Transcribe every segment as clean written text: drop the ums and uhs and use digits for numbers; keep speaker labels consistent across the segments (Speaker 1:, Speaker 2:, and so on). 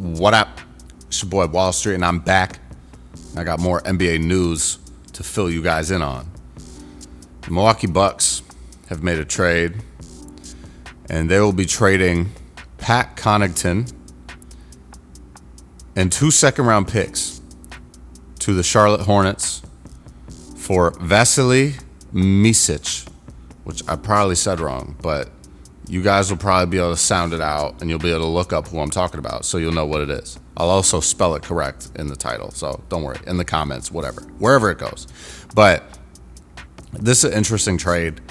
Speaker 1: What up? It's your boy Wall Street, and I'm back. I got more NBA news to fill you guys in on. The Milwaukee Bucks have made a trade, and they will be trading Pat Connaughton and 2 second-round picks to the Charlotte Hornets for Vasilije Micić, which I probably said wrong, but you guys will probably be able to sound it out, and you'll be able to look up who I'm talking about, so you'll know what it is. I'll also spell it correct in the title, so don't worry. In the comments, whatever, wherever it goes. But this is an interesting trade,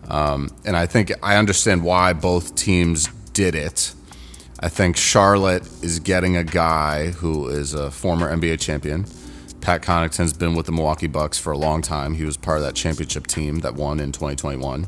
Speaker 1: and I think I understand why both teams did it. I think Charlotte is getting a guy who is a former NBA champion. Pat Connaughton's been with the Milwaukee Bucks for a long time. He was part of that championship team that won in 2021.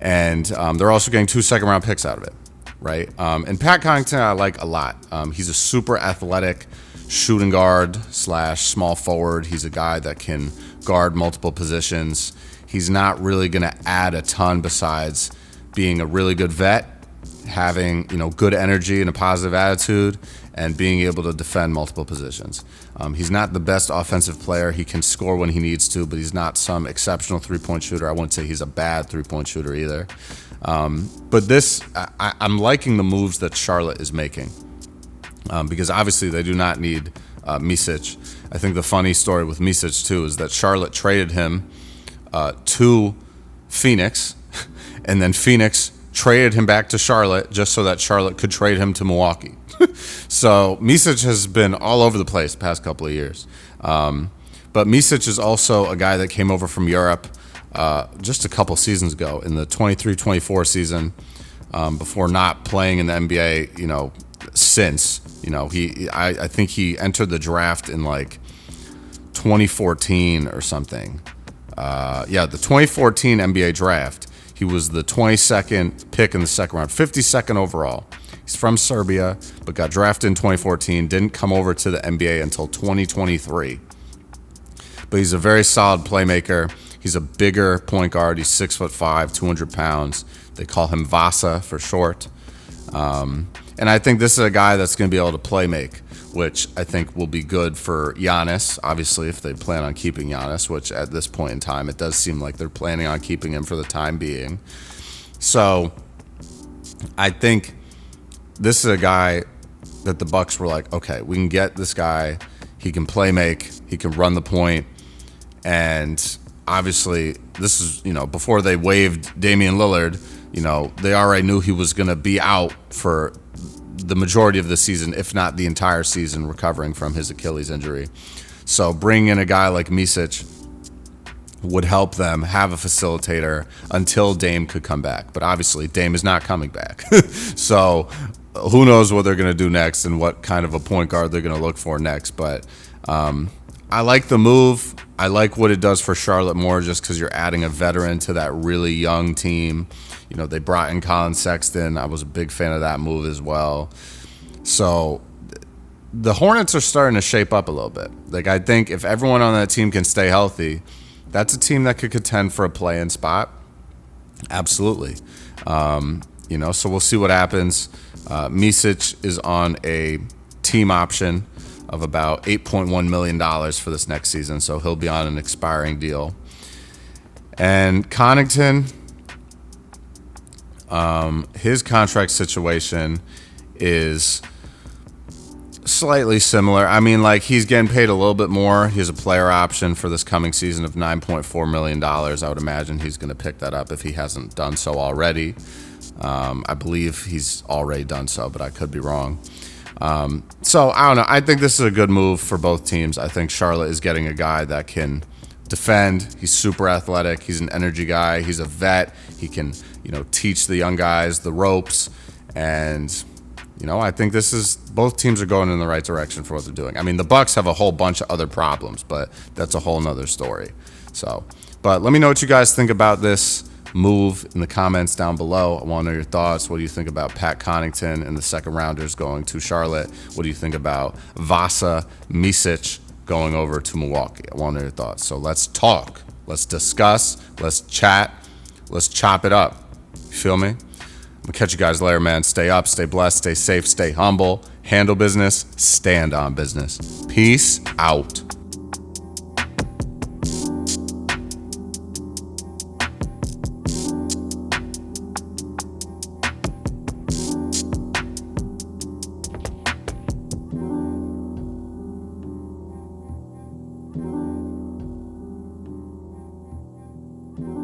Speaker 1: And they're also getting 2 second-round picks out of it, right? And Pat Connaughton I like a lot. He's a super athletic shooting guard / small forward. He's a guy that can guard multiple positions. He's not really going to add a ton besides being a really good vet, having good energy and a positive attitude, and being able to defend multiple positions. He's not the best offensive player. He can score when he needs to, but he's not some exceptional three-point shooter. I wouldn't say he's a bad three-point shooter either. But I'm liking the moves that Charlotte is making because obviously they do not need Micić. I think the funny story with Micić too is that Charlotte traded him to Phoenix, and then Phoenix traded him back to Charlotte just so that Charlotte could trade him to Milwaukee. So Micić has been all over the place the past couple of years. But Micić is also a guy that came over from Europe just a couple seasons ago in the 23-24 season, before not playing in the NBA, since. I think he entered the draft in like 2014 or something. The 2014 NBA draft. He was the 22nd pick in the second round, 52nd overall. He's from Serbia, but got drafted in 2014, didn't come over to the NBA until 2023. But he's a very solid playmaker. He's a bigger point guard. He's 6'5", 200 pounds. They call him Vasa for short. And I think this is a guy that's going to be able to play make, which I think will be good for Giannis, obviously, if they plan on keeping Giannis, which at this point in time, it does seem like they're planning on keeping him for the time being. So I think this is a guy that the Bucks were like, okay, we can get this guy. He can play make. He can run the point. And obviously, this is, before they waived Damian Lillard, they already knew he was going to be out for the majority of the season, if not the entire season, recovering from his Achilles injury. So bringing in a guy like Micić would help them have a facilitator until Dame could come back. But obviously, Dame is not coming back. So who knows what they're going to do next and what kind of a point guard they're going to look for next. But I like the move. I like what it does for Charlotte more just because you're adding a veteran to that really young team. They brought in Colin Sexton. I was a big fan of that move as well. So the Hornets are starting to shape up a little bit. Like, I think if everyone on that team can stay healthy, that's a team that could contend for a play-in spot. Absolutely. So we'll see what happens. Micić is on a team option of about $8.1 million for this next season, so he'll be on an expiring deal. And Connaughton, his contract situation is slightly similar. I mean, like, he's getting paid a little bit more. He has a player option for this coming season of $9.4 million. I would imagine he's going to pick that up if he hasn't done so already. I believe he's already done so, but I could be wrong. So, I don't know. I think this is a good move for both teams. I think Charlotte is getting a guy that can defend. He's super athletic. He's an energy guy. He's a vet. He can, teach the young guys the ropes. And, I think both teams are going in the right direction for what they're doing. I mean, the Bucks have a whole bunch of other problems, but that's a whole nother story. So, but let me know what you guys think about this move in the comments down below. I want to know your thoughts. What do you think about Pat Connaughton and the second rounders going to Charlotte? What do you think about Vasilije Micić going over to Milwaukee? I want to know your thoughts. So let's talk. Let's discuss. Let's chat. Let's chop it up. You feel me? I'm going to catch you guys later, man. Stay up, stay blessed, stay safe, stay humble, Handle business, stand on business. Peace out.
Speaker 2: You